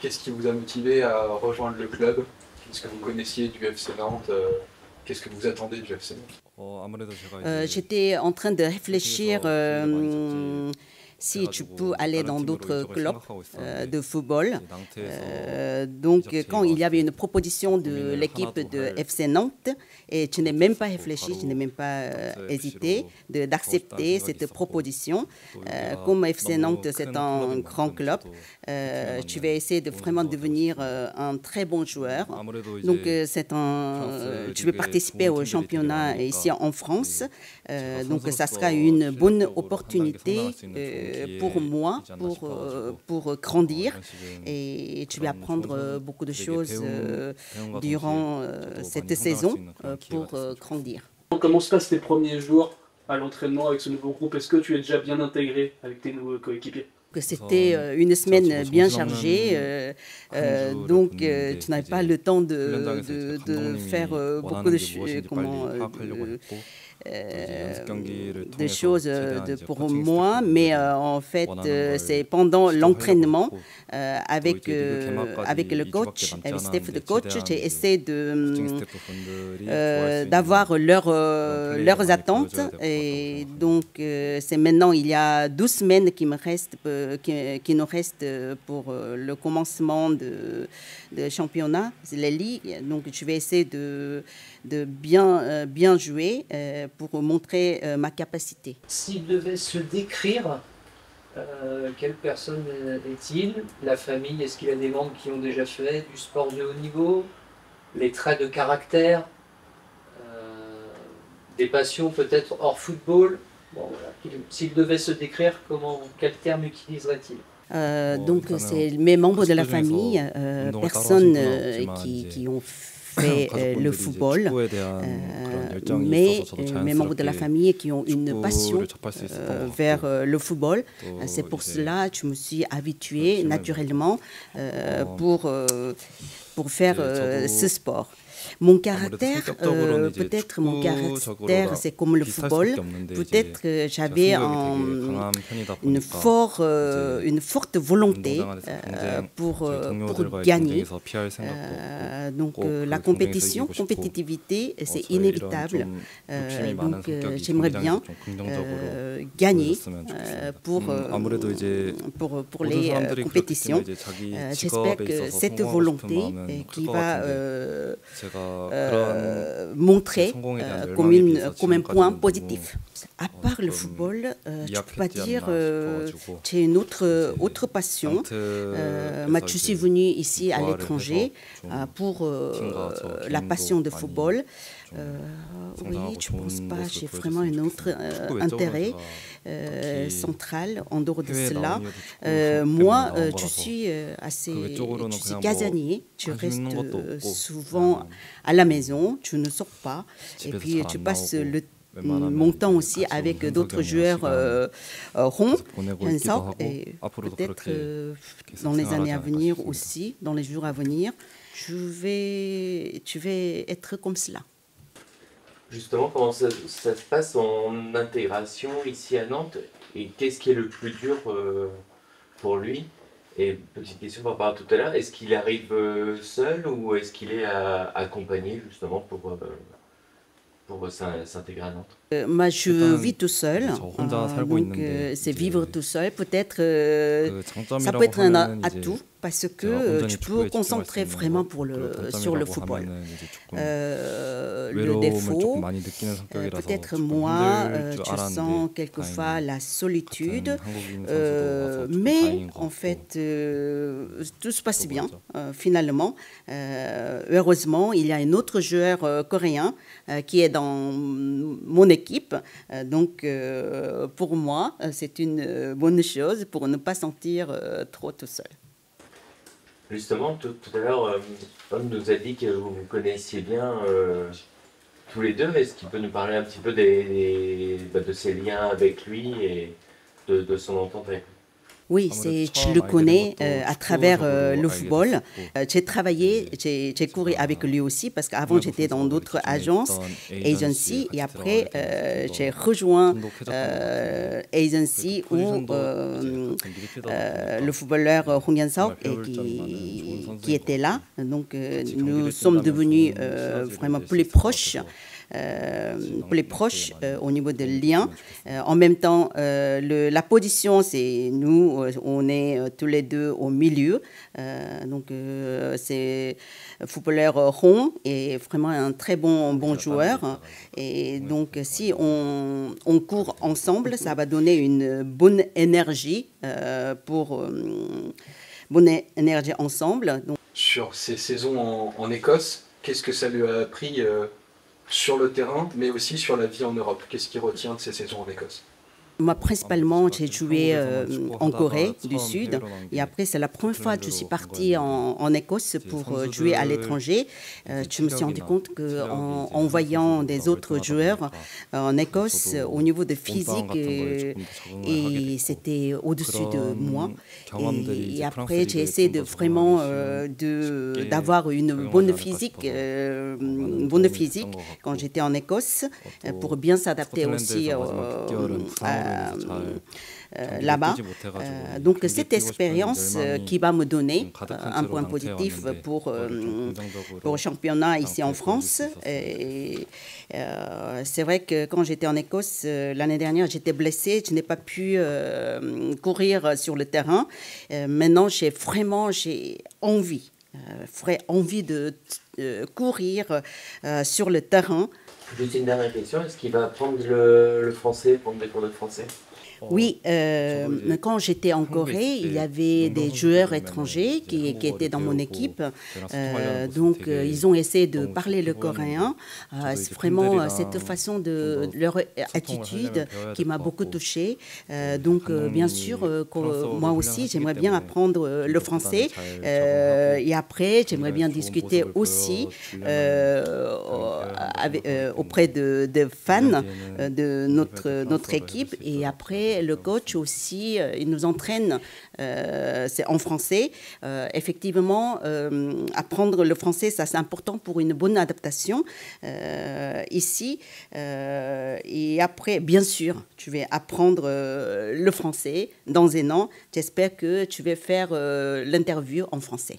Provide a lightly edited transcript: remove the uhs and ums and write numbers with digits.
Qu'est-ce qui vous a motivé à rejoindre le club? Qu'est-ce que vous connaissiez du FC Nantes? Qu'est-ce que vous attendez du FC Nantes? J'étais en train de réfléchir si tu peux aller dans d'autres clubs de football. Donc, quand il y avait une proposition de l'équipe de FC Nantes, et tu n'es même pas réfléchi, tu n'es même pas hésité d'accepter cette proposition. Comme FC Nantes, c'est un grand club, tu vas essayer de vraiment devenir un très bon joueur. Donc, tu veux participer au championnat ici en France. Donc, ça sera une bonne opportunité pour moi, pour grandir. Et tu vas apprendre beaucoup de choses durant cette saison pour grandir. Comment se passent tes premiers jours à l'entraînement avec ce nouveau groupe? Est-ce que tu es déjà bien intégré avec tes nouveaux coéquipiers? C'était une semaine bien chargée, donc tu n'avais pas le temps de faire beaucoup de choses pour moi, mais en fait, c'est pendant l'entraînement avec le coach, avec Steph, le coach, j'ai essayé d'avoir leurs attentes. Et donc, c'est maintenant, il y a 12 semaines qui nous restent pour le commencement de championnat, la Ligue. Donc, je vais essayer de bien jouer pour montrer ma capacité. S'il devait se décrire, quelle personne est-il? La famille, est-ce qu'il a des membres qui ont déjà fait du sport de haut niveau? Les traits de caractère, des passions peut-être hors football? Bon, voilà. S'il devait se décrire, quel terme utiliserait-il? Donc, c'est mes membres de la famille, personnes qui ont fait le football, mais mes membres de la famille qui ont une passion vers le football. C'est pour cela que je me suis habituée naturellement pour faire ce sport. Mon caractère, peut-être mon caractère, c'est comme le football. Peut-être que j'avais une forte volonté pour gagner. Donc la compétitivité, c'est inévitable. Donc j'aimerais bien gagner pour les compétitions. J'espère que cette volonté qui va montrer comme un point positif. À part le football, je ne peux pas dire j'ai une autre passion. Je suis venue ici à l'étranger pour la passion de football. Oui, je ne pense pas, j'ai vraiment un autre intérêt central en dehors de cela. Moi, je suis casanier, je reste souvent à la maison, je ne sors pas, et puis je passe mon temps aussi avec d'autres joueurs ronds, et peut-être dans les années à venir aussi, dans les jours à venir, je vais être comme cela. Justement, comment ça se passe en intégration ici à Nantes et qu'est-ce qui est le plus dur pour lui? Et petite question par rapport à tout à l'heure, est-ce qu'il arrive seul ou est-ce qu'il est accompagné justement pour s'intégrer à Nantes? Je vis tout seul, donc c'est vivre tout seul. Peut-être ça peut être un atout parce que tu peux concentrer vraiment sur le football. Le défaut, peut-être moi, tu sens quelquefois la solitude, mais en fait, tout se passe bien finalement. Heureusement, il y a un autre joueur coréen qui est dans mon équipe. Donc, pour moi, c'est une bonne chose pour ne pas sentir trop tout seul. Justement, tout à l'heure, Tom nous a dit que vous vous connaissiez bien tous les deux. Est-ce qu'il peut nous parler un petit peu de ses liens avec lui et de son entente avec lui? Oui, je le connais à travers le football. J'ai travaillé, j'ai couru avec lui aussi parce qu'avant j'étais dans d'autres agences, agency, et après j'ai rejoint agency où le footballeur Hong Yan-seok qui était là. Donc nous sommes devenus vraiment plus proches. Au niveau des liens. En même temps, la position, c'est nous, on est tous les deux au milieu. Donc, c'est footballeur Hong est vraiment un très bon joueur. Et donc, si on court ensemble, ça va donner une bonne énergie bonne énergie ensemble. Donc, sur ces saisons en Écosse, qu'est-ce que ça lui a appris sur le terrain, mais aussi sur la vie en Europe? Qu'est-ce qui retient de ces saisons en Écosse? Moi, principalement, j'ai joué en Corée du Sud. Et après, c'est la première fois que je suis partie en Écosse pour jouer à l'étranger. Je me suis rendu compte qu'en voyant des autres joueurs en Écosse, au niveau de physique, et c'était au-dessus de moi. Et après, j'ai essayé de vraiment d'avoir une bonne physique quand j'étais en Écosse pour bien s'adapter aussi là-bas. Donc cette expérience qui va me donner un point positif pour le championnat ici en France. C'est vrai que quand j'étais en Écosse l'année dernière, j'étais blessée, je n'ai pas pu courir sur le terrain. Maintenant, j'ai envie de courir sur le terrain. Juste une dernière question, est-ce qu'il va apprendre le français, prendre des cours de français? Oui, quand j'étais en Corée, il y avait des joueurs étrangers qui étaient dans mon équipe. Donc, ils ont essayé de parler le coréen. C'est vraiment cette façon de leur attitude qui m'a beaucoup touchée. Donc, bien sûr, moi aussi, j'aimerais bien apprendre le français. Et après, j'aimerais bien discuter aussi auprès de fans de notre équipe. Et après, le coach aussi, il nous entraîne, c'est en français. Effectivement, apprendre le français, ça c'est important pour une bonne adaptation ici. Et après, bien sûr, tu vas apprendre le français dans un an. J'espère que tu vas faire l'interview en français.